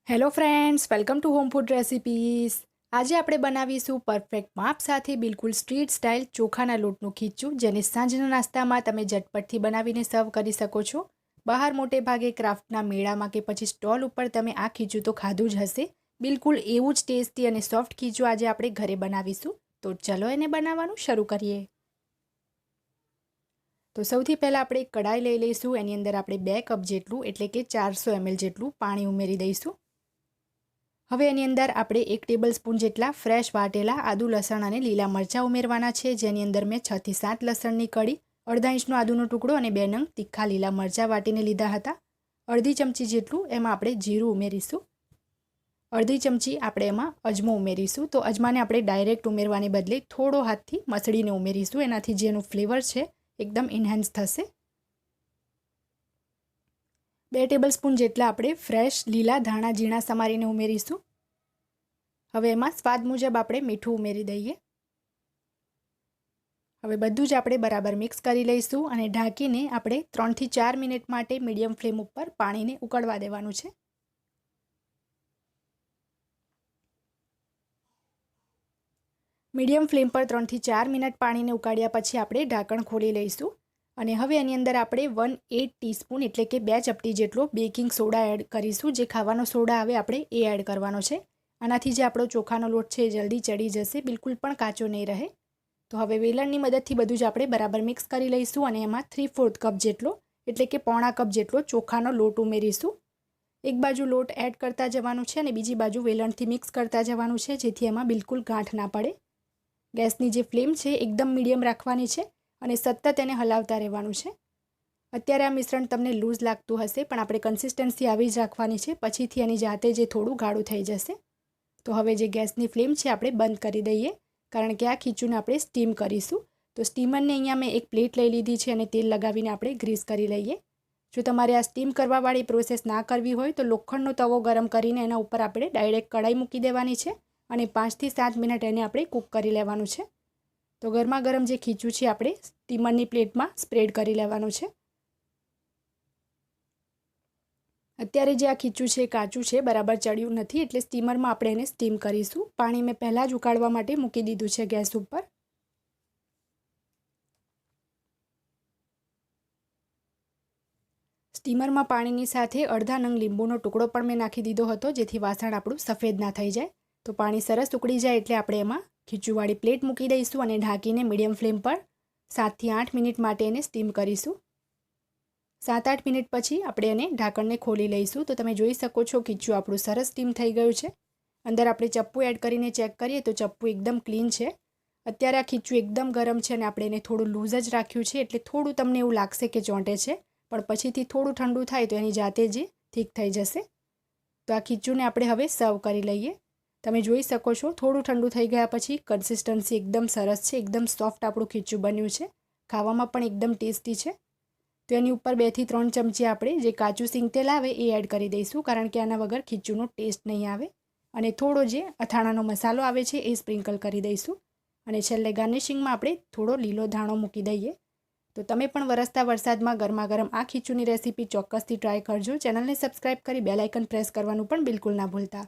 Hello friends, welcome to home food recipes. આજે આપણે બનાવીશું પરફેક્ટ માપ સાથે બિલકુલ સ્ટ્રીટ સ્ટાઇલ ચોખાના લોટનું ખીચું, જેને સાંજના નાસ્તામાં તમે ઝટપટથી બનાવીને સર્વ કરી શકો છો. બહાર મોટે ભાગે ક્રાફ્ટના મેળામાં કે પછી સ્ટોલ ઉપર તમે આ ખીચું તો ખાધું જ હશે. બિલકુલ એવું જ ટેસ્ટી અને સોફ્ટ ખીચું આજે આપણે ઘરે બનાવીશું. તો ચલો એને બનાવવાનું શરૂ કરીએ. તો સૌથી પહેલાં આપણે એક કઢાઈ લઈ લઈશું. એની અંદર આપણે 2 કપ જેટલું એટલે કે 400 ml જેટલું પાણી ઉમેરી દઈશું. હવે એની અંદર આપણે 1 ટેબલ સ્પૂન જેટલા ફ્રેશ વાટેલા આદુ, લસણ અને લીલા મરચાં ઉમેરવાના છે, જેની અંદર મેં 6 થી 7 લસણની કળી, અડધા ઇંચનો આદુનો ટુકડો અને 2 નંગ તીખા લીલા મરચાં વાટીને લીધા હતા. અડધી ચમચી જેટલું એમાં આપણે જીરું ઉમેરીશું. અડધી ચમચી આપણે એમાં અજમો ઉમેરીશું. તો અજમાને આપણે ડાયરેક્ટ ઉમેરવાને બદલે થોડો હાથથી મસળીને ઉમેરીશું, એનાથી જે એનું ફ્લેવર છે એકદમ ઇન્હેન્સ થશે. 2 ટેબલ સ્પૂન જેટલા આપણે ફ્રેશ લીલા ધાણા ઝીણા સમારીને ઉમેરીશું. હવે એમાં સ્વાદ મુજબ આપણે મીઠું ઉમેરી દઈએ. હવે બધું જ આપણે બરાબર મિક્સ કરી લઈશું અને ઢાંકીને આપણે 3 થી 4 મિનિટ માટે મીડિયમ ફ્લેમ ઉપર પાણીને ઉકળવા દેવાનું છે. મીડિયમ ફ્લેમ પર 3 થી 4 મિનિટ પાણીને ઉકાળ્યા પછી આપણે ઢાંકણ ખોલી લઈશું અને હવે એની અંદર આપણે 1/8 ટીસ્પૂન એટલે કે 2 ચપટી જેટલો બેકિંગ સોડા એડ કરીશું. જે ખાવાનો સોડા આવે આપણે એ એડ કરવાનો છે. આનાથી જે આપણો ચોખાનો લોટ છે એ જલ્દી ચડી જશે, બિલકુલ પણ કાચો નહીં રહે. તો હવે વેલણની મદદથી બધું જ આપણે બરાબર મિક્સ કરી લઈશું અને એમાં 3/4 કપ જેટલો એટલે કે પૌણા કપ જેટલો ચોખાનો લોટ ઉમેરીશું. એક બાજુ લોટ એડ કરતા જવાનું છે અને બીજી બાજુ વેલણથી મિક્સ કરતા જવાનું છે, જેથી એમાં બિલકુલ ગાંઠ ના પડે. ગેસની જે ફ્લેમ છે એકદમ મીડિયમ રાખવાની છે અને સતત એને હલાવતા રહેવાનું છે. અત્યારે આ મિશ્રણ તમને લૂઝ લાગતું હશે, પણ આપણે કન્સિસ્ટન્સી આવી જ રાખવાની છે. પછીથી એની જાતે જે થોડું ગાઢું થઈ જશે. તો હવે જે ગેસની ફ્લેમ છે આપણે બંધ કરી દઈએ, કારણ કે આ ખીચુંને આપણે સ્ટીમ કરીશું. તો સ્ટીમરને અહીંયા મેં એક પ્લેટ લઈ લીધી છે અને તેલ લગાવીને આપણે ગ્રીસ કરી લઈએ. જો તમારે આ સ્ટીમ કરવાવાળી પ્રોસેસ ના કરવી હોય તો લોખંડનો તવો ગરમ કરીને એના ઉપર આપણે ડાયરેક્ટ કઢાઈ મૂકી દેવાની છે અને 5 થી 7 મિનિટ એને આપણે કૂક કરી લેવાનું છે. તો ગરમા ગરમ જે ખીચું છે આપણે સ્ટીમરની પ્લેટમાં સ્પ્રેડ કરી લેવાનું છે. અત્યારે જે આ ખીચું છે કાચું છે, બરાબર ચડ્યું નથી, એટલે સ્ટીમરમાં આપણે એને સ્ટીમ કરીશું. પાણી મેં પહેલાં જ ઉકાળવા માટે મૂકી દીધું છે ગેસ ઉપર. સ્ટીમરમાં પાણીની સાથે અડધા નંગ લીંબુનો ટુકડો પણ મેં નાખી દીધો હતો, જેથી વાસણ આપણું સફેદ ના થઈ જાય. તો પાણી સરસ ઉકળી જાય એટલે આપણે એમાં ખીચુંવાળી પ્લેટ મૂકી દઈશું અને ઢાંકીને મીડિયમ ફ્લેમ પર 7 થી 8 મિનિટ માટે એને સ્ટીમ કરીશું. 7-8 મિનિટ પછી આપણે એને ઢાંકણને ખોલી લઈશું. તો તમે જોઈ શકો છો ખીચું આપણું સરસ સ્ટીમ થઈ ગયું છે. અંદર આપણે ચપ્પુ એડ કરીને ચેક કરીએ તો ચપ્પુ એકદમ ક્લીન છે. અત્યારે આ ખીચું એકદમ ગરમ છે અને આપણે એને થોડું લૂઝ જ રાખ્યું છે, એટલે થોડું તમને એવું લાગશે કે ચોંટે છે, પણ પછીથી થોડું ઠંડુ થાય તો એની જાતે જ ઠીક થઈ જશે. તો આ ખીચુંને આપણે હવે સર્વ કરી લઈએ. તમે જોઈ શકો છો થોડું ઠંડુ થઈ ગયા પછી કન્સિસ્ટન્સી એકદમ સરસ છે, એકદમ સોફ્ટ આપણું ખીચું બન્યું છે. ખાવામાં પણ એકદમ ટેસ્ટી છે. તો એની ઉપર 2 થી 3 ચમચી આપણે જે કાચું સિંગ તેલ આવે એ એડ કરી દઈશું, કારણ કે આના વગર ખીચુંનો ટેસ્ટ નહીં આવે. અને થોડો જે અથાણાનો મસાલો આવે છે એ સ્પ્રિંકલ કરી દઈશું અને છેલ્લે ગાર્નિશિંગમાં આપણે થોડો લીલો ધાણો મૂકી દઈએ. તો તમે પણ વરસતા વરસાદમાં ગરમા ગરમ આ ખીચુંની રેસીપી ચોક્કસથી ટ્રાય કરજો. ચેનલને સબસ્ક્રાઈબ કરી બેલ આઇકન પ્રેસ કરવાનું પણ બિલકુલ ના ભૂલતા.